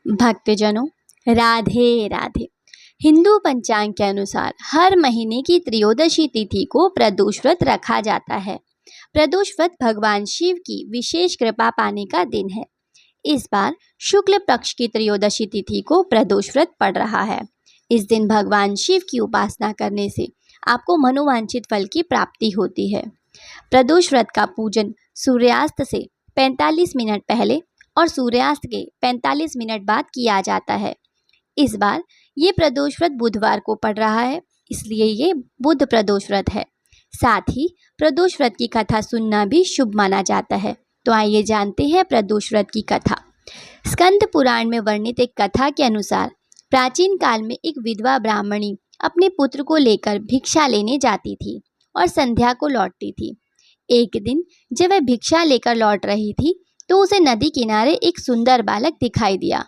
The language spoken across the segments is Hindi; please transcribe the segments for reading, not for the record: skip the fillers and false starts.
भक्तजनों, राधे राधे। हिंदू पंचांग के अनुसार हर महीने की त्रयोदशी तिथि को प्रदोष व्रत रखा जाता है। प्रदोष व्रत भगवान शिव की विशेष कृपा पाने का दिन है। इस बार शुक्ल पक्ष की त्रयोदशी तिथि को प्रदोष व्रत पड़ रहा है। इस दिन भगवान शिव की उपासना करने से आपको मनोवांछित फल की प्राप्ति होती है। प्रदोष व्रत का पूजन सूर्यास्त से 45 मिनट पहले और सूर्यास्त के 45 मिनट बाद किया जाता है। इस बार ये प्रदोष व्रत बुधवार को पड़ रहा है, इसलिए ये बुध प्रदोष व्रत है। साथ ही प्रदोष व्रत की कथा सुनना भी शुभ माना जाता है। तो आइए जानते हैं प्रदोष व्रत की कथा। स्कंद पुराण में वर्णित एक कथा के अनुसार प्राचीन काल में एक विधवा ब्राह्मणी अपने पुत्र को लेकर भिक्षा लेने जाती थी और संध्या को लौटती थी। एक दिन जब वह भिक्षा लेकर लौट रही थी तो उसे नदी किनारे एक सुंदर बालक दिखाई दिया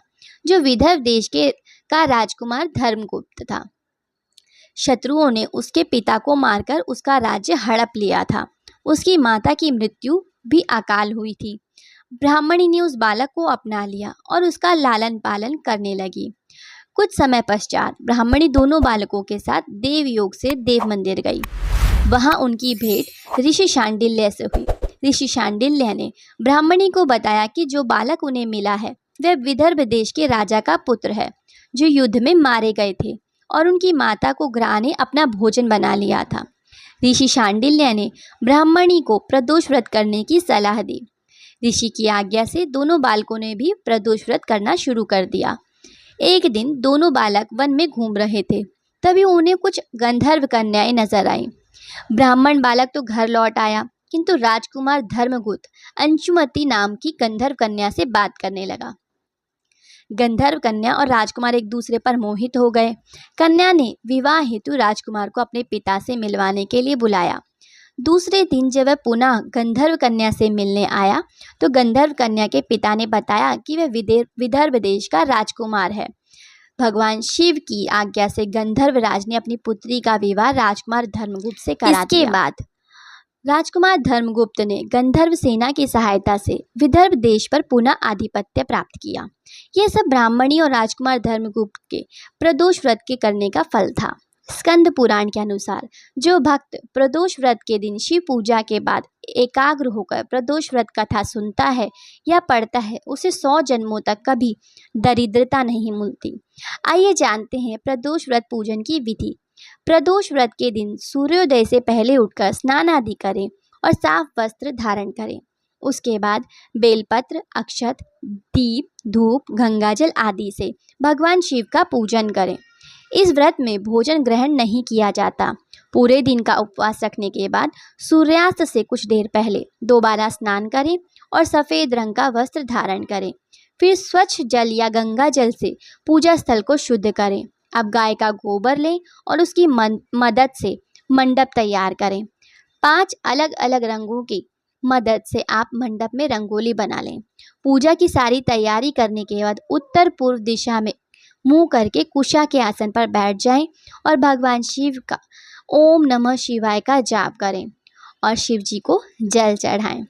जो विदर्भ देश का राजकुमार धर्मगुप्त था। शत्रुओं ने उसके पिता को मारकर उसका राज्य हड़प लिया था। उसकी माता की मृत्यु भी अकाल हुई थी। ब्राह्मणी ने उस बालक को अपना लिया और उसका लालन पालन करने लगी। कुछ समय पश्चात ब्राह्मणी दोनों बालकों के साथ देवयोग से देव मंदिर गई। वहां उनकी भेंट ऋषि शांडिल्य से हुई। ऋषि शांडिल्य ने ब्राह्मणी को बताया कि जो बालक उन्हें मिला है वह विदर्भ देश के राजा का पुत्र है जो युद्ध में मारे गए थे और उनकी माता को ग्रह ने अपना भोजन बना लिया था। ऋषि शांडिल्य ने ब्राह्मणी को प्रदोष व्रत करने की सलाह दी। ऋषि की आज्ञा से दोनों बालकों ने भी प्रदोष व्रत करना शुरू कर दिया। एक दिन दोनों बालक वन में घूम रहे थे, तभी उन्हें कुछ गंधर्व कन्याएं नजर आईं। ब्राह्मण बालक तो घर लौट आया, किंतु राजकुमार धर्मगुप्त अंशुमती नाम की गंधर्व कन्या से बात करने लगा। गंधर्व कन्या और राजकुमार एक दूसरे पर मोहित हो गए। कन्या ने विवाह हेतु राजकुमार को अपने पिता से मिलवाने के लिए बुलाया। दूसरे दिन जब वह पुनः गंधर्व कन्या से मिलने आया तो गंधर्व कन्या के पिता ने बताया कि वह विदर्भ देश का राजकुमार है। भगवान शिव की आज्ञा से गंधर्व राज ने अपनी पुत्री का विवाह राजकुमार धर्मगुप्त से करा दिया। इसके बाद राजकुमार धर्मगुप्त ने गंधर्व सेना की सहायता से विदर्भ देश पर पुनः आधिपत्य प्राप्त किया। यह सब ब्राह्मणी और राजकुमार धर्मगुप्त के प्रदोष व्रत के करने का फल था। स्कंद पुराण के अनुसार जो भक्त प्रदोष व्रत के दिन शिव पूजा के बाद एकाग्र होकर प्रदोष व्रत कथा सुनता है या पढ़ता है उसे 100 जन्मों तक कभी दरिद्रता नहीं मिलती। आइए जानते हैं प्रदोष व्रत पूजन की विधि। प्रदोष व्रत के दिन सूर्योदय से पहले उठकर स्नान आदि करें और साफ वस्त्र धारण करें। उसके बाद बेलपत्र, अक्षत, दीप, धूप, गंगाजल आदि से भगवान शिव का पूजन करें। इस व्रत में भोजन ग्रहण नहीं किया जाता। पूरे दिन का उपवास रखने के बाद सूर्यास्त से कुछ देर पहले दोबारा स्नान करें और सफ़ेद रंग का वस्त्र धारण करें। फिर स्वच्छ जल या गंगा जल से पूजा स्थल को शुद्ध करें। अब गाय का गोबर लें और उसकी मदद से मंडप तैयार करें। 5 अलग अलग रंगों की मदद से आप मंडप में रंगोली बना लें। पूजा की सारी तैयारी करने के बाद उत्तर पूर्व दिशा में मुंह करके कुशा के आसन पर बैठ जाएं और भगवान शिव का ओम नमः शिवाय का जाप करें और शिव जी को जल चढ़ाएं।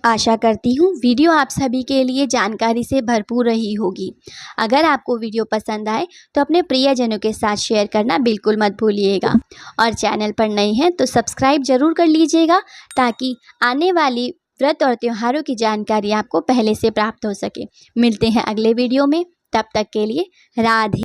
आशा करती हूँ वीडियो आप सभी के लिए जानकारी से भरपूर रही होगी। अगर आपको वीडियो पसंद आए तो अपने प्रियजनों के साथ शेयर करना बिल्कुल मत भूलिएगा और चैनल पर नए हैं तो सब्सक्राइब जरूर कर लीजिएगा ताकि आने वाली व्रत और त्योहारों की जानकारी आपको पहले से प्राप्त हो सके। मिलते हैं अगले वीडियो में, तब तक के लिए राधे।